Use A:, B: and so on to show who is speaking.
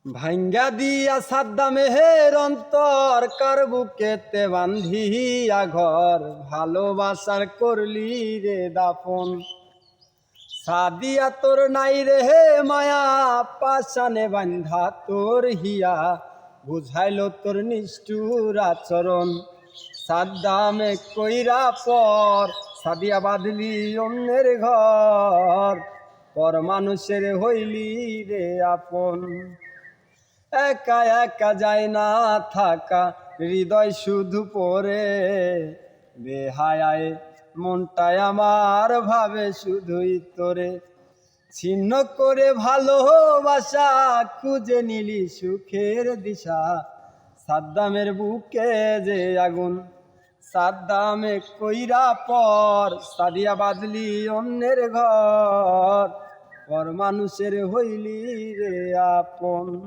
A: ভাঙ্গা দিয়া সাদ্দামের অন্তর কার বুকেতে বান্ধিয়া ঘর ভালোবাসার করলি রে দাফন। সাদিয়া তোর নাই রে হে মায়া পাশানে বান্ধা তোর হিয়া বুঝাইল তোর নিষ্ঠুর আচরণ। সাদ্দামে কইরা পর সাদিয়া বাঁধলি অন্যের ঘর পর মানুষের হইলি রে আপন। একা একা যায় না থাকা হৃদয় শুধু পড়ে বেহায়ায় মনটায় আমার ভাবে শুধুই তোরে। ছিন্ন করে ভালোবাসা খুঁজে নিলি সুখের দিশা সাদ্দামের বুকে যে আগুন। সাদ্দামে কইরা পর সাদিয়া বাঁধলি অন্যের ঘর পর মানুষের হইলি রে আপন।